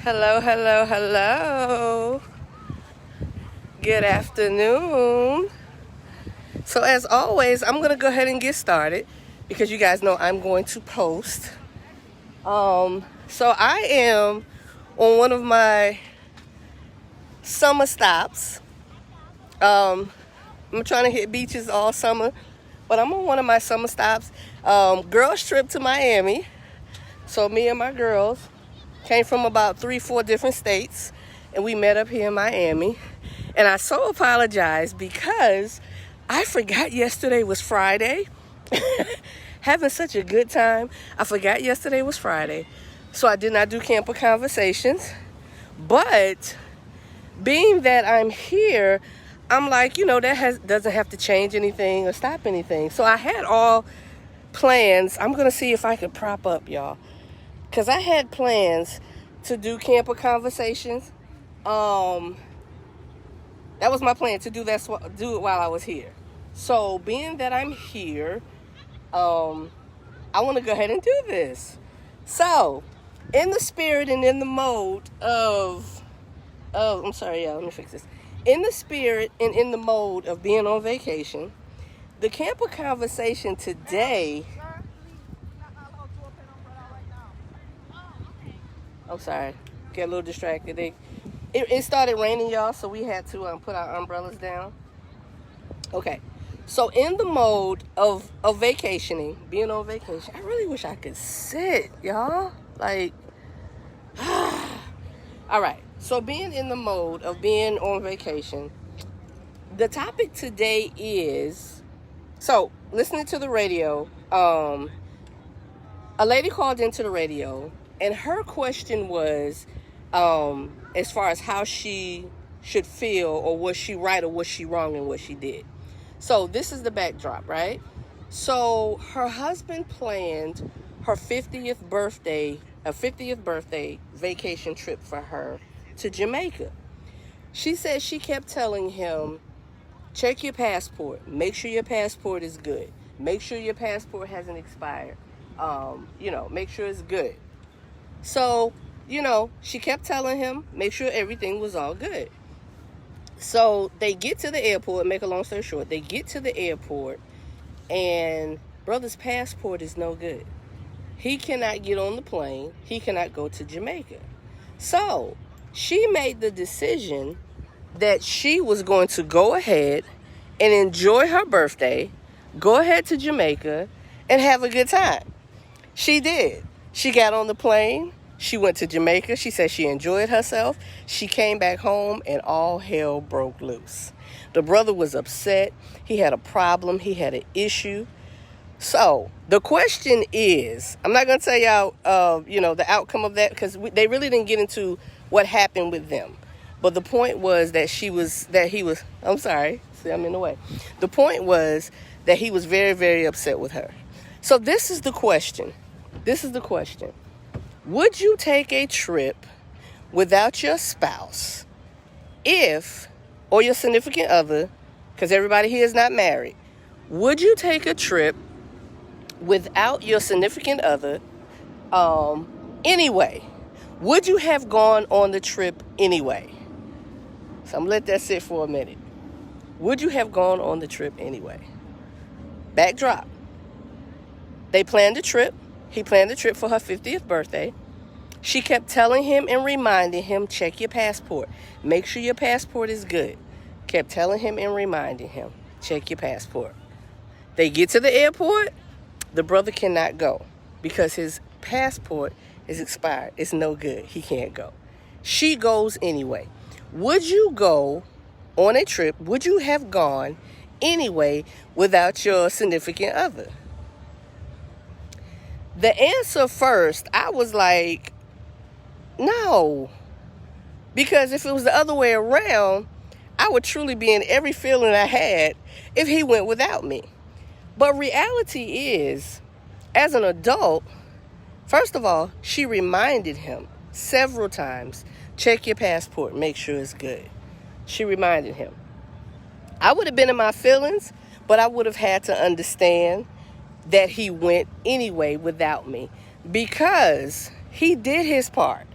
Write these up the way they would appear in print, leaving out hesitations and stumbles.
Hello, hello, hello. Good afternoon. So as always, I'm going to go ahead and get started because you guys know I'm going to post. So I am on one of my summer stops. I'm trying to hit beaches all summer, but I'm on one of my summer stops. Girls trip to Miami. So me and my girls came from about 3-4 different states, and we met up here in Miami. And I so apologize because I forgot yesterday was Friday. Having such a good time. I forgot yesterday was Friday. So I did not do Camper Conversations. But being that I'm here, I'm like, that doesn't have to change anything or stop anything. So I had all plans. I'm going to see if I could prop up, y'all. Because I had plans to do Camper Conversations. That was my plan, to do it while I was here. So being that I'm here, I want to go ahead and do this. So, in the spirit and in the mode of I'm sorry, y'all, let me fix this. In the spirit and in the mode of being on vacation, the Camper Conversation today. I'm sorry, get a little distracted. It started raining, y'all, so we had to put our umbrellas down. Okay, so in the mode of vacationing, being on vacation, I really wish I could sit, y'all. Like, all right. So being in the mode of being on vacation, the topic today is, so listening to the radio, a lady called into the radio, and her question was, as far as how she should feel, or was she right or was she wrong in what she did. So this is the backdrop, right? So her husband planned her 50th birthday vacation trip for her to Jamaica. She said she kept telling him, check your passport. Make sure your passport is good. Make sure your passport hasn't expired. Make sure it's good. So, she kept telling him, make sure everything was all good. So they get to the airport, make a long story short, they get to the airport, and brother's passport is no good. He cannot get on the plane. He cannot go to Jamaica. So she made the decision that she was going to go ahead and enjoy her birthday, go ahead to Jamaica, and have a good time. She did. She got on the plane. She went to Jamaica. She said she enjoyed herself. She came back home and all hell broke loose. The brother was upset. He had a problem. He had an issue. So the question is, I'm not going to tell y'all, the outcome of that, because they really didn't get into what happened with them. But the point was that I'm sorry. See, I'm in the way. The point was that he was very, very upset with her. So this is the question. Would you take a trip without your spouse or your significant other, because everybody here is not married, would you take a trip without your significant other anyway? Would you have gone on the trip anyway? So I'm going to let that sit for a minute. Would you have gone on the trip anyway? Backdrop. They planned a trip. He planned the trip for her 50th birthday. She kept telling him and reminding him, check your passport. Make sure your passport is good. Kept telling him and reminding him, check your passport. They get to the airport. The brother cannot go because his passport is expired. It's no good. He can't go. She goes anyway. Would you go on a trip? Would you have gone anyway without your significant other? The answer first, I was like, no. Because if it was the other way around, I would truly be in every feeling I had if he went without me. But reality is, as an adult, first of all, she reminded him several times, check your passport, make sure it's good. She reminded him. I would have been in my feelings, but I would have had to understand that he went anyway without me because he did his part.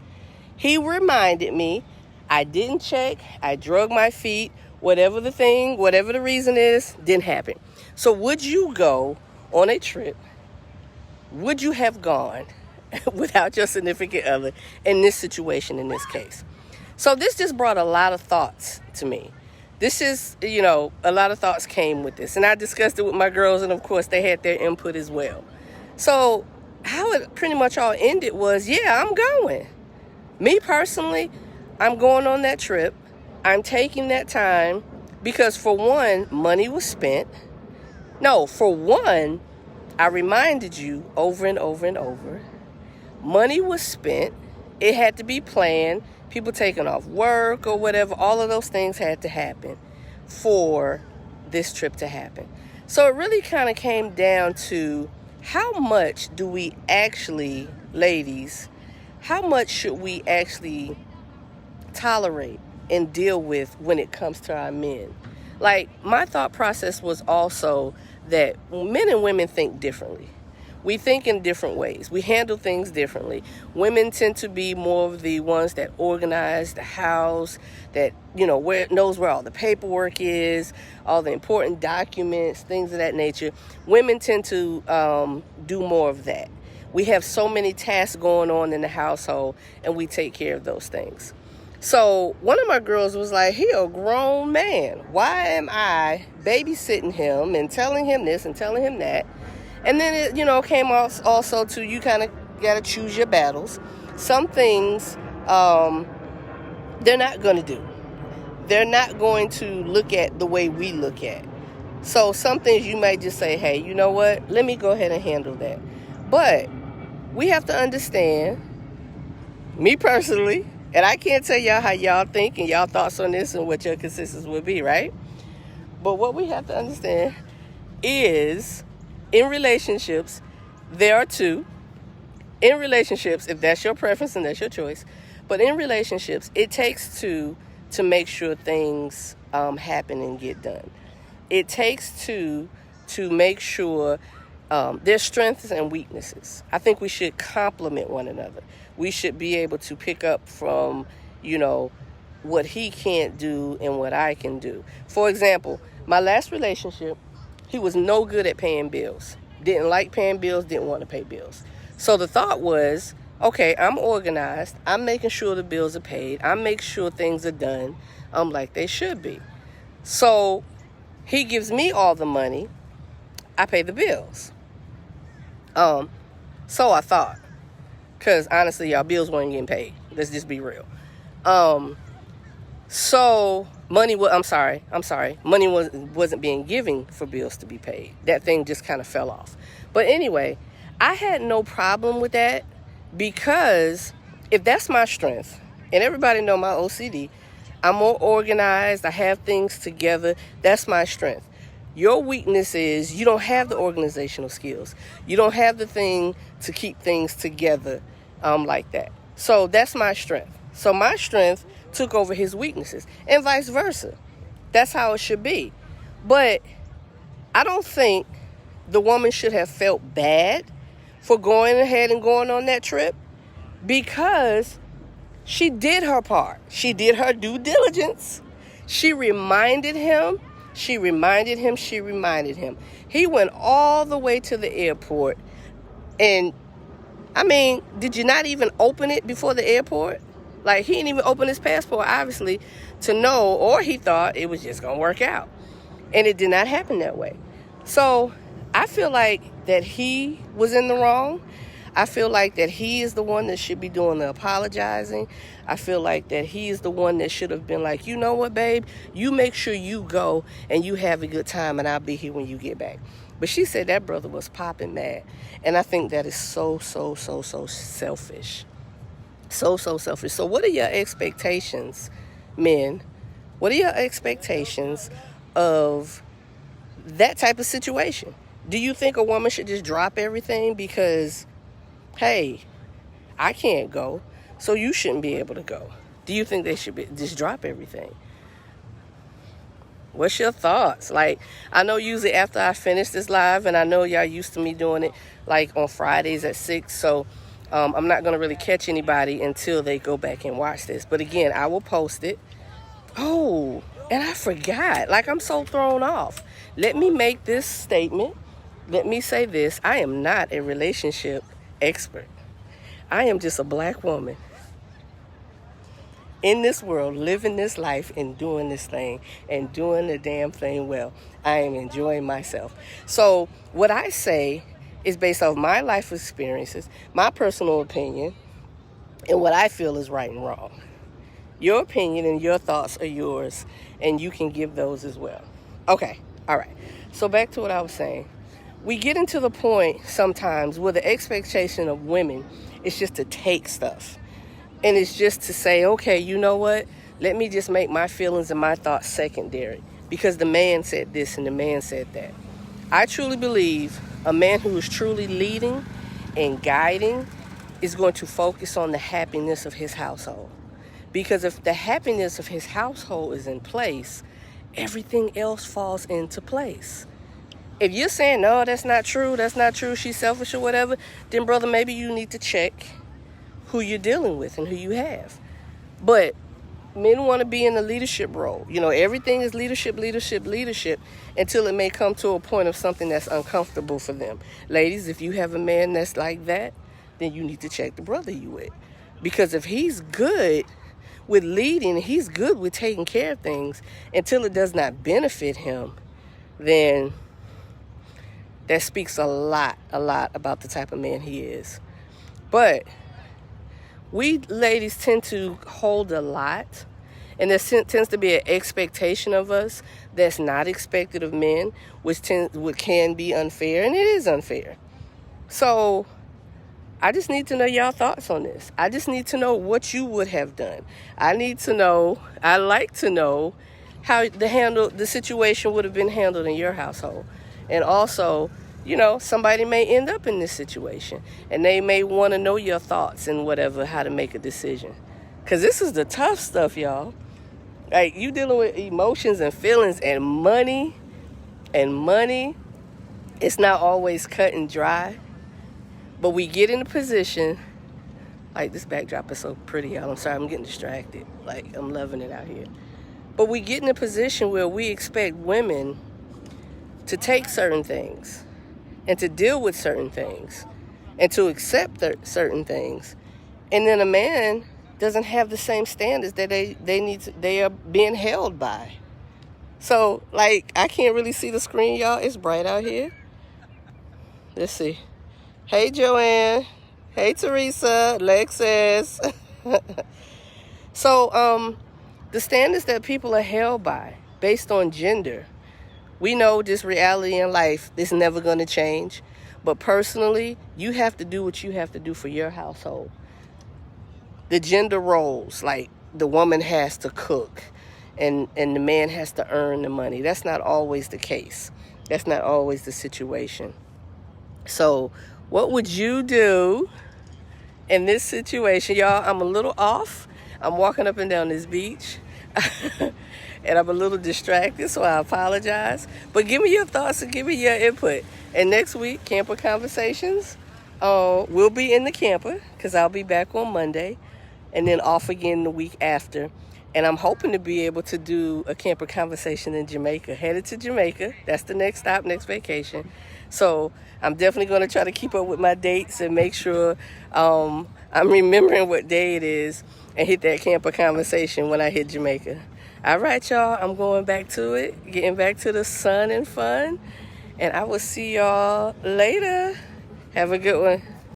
He reminded me. I didn't check. I drug my feet. Whatever the reason is, didn't happen. So would you go on a trip? Would you have gone without your significant other in this situation, in this case? So this just brought a lot of thoughts to me. This is, a lot of thoughts came with this. And I discussed it with my girls, and of course they had their input as well. So how it pretty much all ended was, yeah, I'm going. Me personally, I'm going on that trip. I'm taking that time because, for one, money was spent. No, for one, I reminded you over and over and over, money was spent. It had to be planned. People taking off work or whatever, all of those things had to happen for this trip to happen. So it really kind of came down to, how much do we actually, ladies, how much should we actually tolerate and deal with when it comes to our men? Like, my thought process was also that men and women think differently. We think in different ways. We handle things differently. Women tend to be more of the ones that organize the house, that, knows where all the paperwork is, all the important documents, things of that nature. Women tend to do more of that. We have so many tasks going on in the household, and we take care of those things. So one of my girls was like, he a grown man. Why am I babysitting him and telling him this and telling him that? And then it, came also to, you kind of got to choose your battles. Some things they're not going to do. They're not going to look at the way we look at. So some things you might just say, hey, you know what? Let me go ahead and handle that. But we have to understand, me personally, and I can't tell y'all how y'all think and y'all thoughts on this and what your consensus would be, right? But what we have to understand is, in relationships, there are two. In relationships, if that's your preference and that's your choice, but in relationships, it takes two to make sure things happen and get done. It takes two to make sure there's strengths and weaknesses. I think we should complement one another. We should be able to pick up from, what he can't do and what I can do. For example, my last relationship, he was no good at paying bills. Didn't like paying bills, didn't want to pay bills. So the thought was, okay, I'm organized. I'm making sure the bills are paid. I'm making sure things are done like they should be. So he gives me all the money. I pay the bills. So I thought. Because honestly, y'all, bills weren't getting paid. Let's just be real. So money money wasn't being given for bills to be paid. That thing just kind of fell off. But anyway, I had no problem with that, because if that's my strength, and everybody know my OCD, I'm more organized, I have things together, that's my strength. Your weakness is you don't have the organizational skills. You don't have the thing to keep things together like that. So that's my strength. So my strength took over his weaknesses, and vice versa. That's how it should be. But I don't think the woman should have felt bad for going ahead and going on that trip, because she did her part. She did her due diligence. She reminded him. She reminded him. He went all the way to the airport. And, did you not even open it before the airport? Like, he didn't even open his passport, obviously, to know, or he thought it was just going to work out. And it did not happen that way. So I feel like that he was in the wrong. I feel like that he is the one that should be doing the apologizing. I feel like that he is the one that should have been like, you know what, babe? You make sure you go and you have a good time, and I'll be here when you get back. But she said that brother was popping mad. And I think that is so selfish. So selfish. So what are your expectations, men? What are your expectations of that type of situation? Do you think a woman should just drop everything because, hey, I can't go, so you shouldn't be able to go? Do you think they should just drop everything? What's your thoughts? Like, I know usually after I finish this live, and I know y'all used to me doing it like on Fridays at 6, so I'm not going to really catch anybody until they go back and watch this. But again, I will post it. Oh, and I forgot. Like, I'm so thrown off. Let me make this statement. Let me say this. I am not a relationship expert. I am just a black woman in this world, living this life and doing this thing and doing the damn thing well. I am enjoying myself. So what I say is based off my life experiences, my personal opinion, and what I feel is right and wrong. Your opinion and your thoughts are yours, and you can give those as well. Okay, all right. So back to what I was saying. We get into the point sometimes where the expectation of women is just to take stuff. And it's just to say, okay, you know what? Let me just make my feelings and my thoughts secondary because the man said this and the man said that. I truly believe a man who is truly leading and guiding is going to focus on the happiness of his household. Because if the happiness of his household is in place, everything else falls into place. If you're saying, no, that's not true, she's selfish or whatever, then brother, maybe you need to check who you're dealing with and who you have. But men want to be in a leadership role. You know, everything is leadership until it may come to a point of something that's uncomfortable for them. Ladies, if you have a man that's like that, then you need to check the brother you with. Because if he's good with leading, he's good with taking care of things until it does not benefit him, then that speaks a lot about the type of man he is. But we ladies tend to hold a lot, and there tends to be an expectation of us that's not expected of men, which can be unfair, and it is unfair. So I just need to know y'all thoughts on this. I just need to know what you would have done. I like to know how the situation would have been handled in your household. And also, you know, somebody may end up in this situation and they may want to know your thoughts and whatever, how to make a decision. Because this is the tough stuff, y'all. Like, you dealing with emotions and feelings and money. It's not always cut and dry. But we get in a position, like, this backdrop is so pretty, y'all. I'm sorry, I'm getting distracted. Like, I'm loving it out here. But we get in a position where we expect women to take certain things and to deal with certain things and to accept certain things. And then a man doesn't have the same standards that they are being held by. So, like, I can't really see the screen, y'all. It's bright out here. Let's see. Hey, Joanne. Hey, Teresa. Lexus. So, the standards that people are held by based on gender, we know this reality in life is never going to change. But personally, you have to do what you have to do for your household. The gender roles, like the woman has to cook and the man has to earn the money. That's not always the case. That's not always the situation. So what would you do in this situation? Y'all, I'm a little off. I'm walking up and down this beach. And I'm a little distracted, so I apologize. But give me your thoughts and give me your input. And next week, Camper Conversations, we'll be in the camper because I'll be back on Monday and then off again the week after. And I'm hoping to be able to do a camper conversation in Jamaica. Headed to Jamaica. That's the next stop, next vacation. So I'm definitely going to try to keep up with my dates and make sure I'm remembering what day it is and hit that camper conversation when I hit Jamaica. All right, y'all. I'm going back to it, getting back to the sun and fun. And I will see y'all later. Have a good one.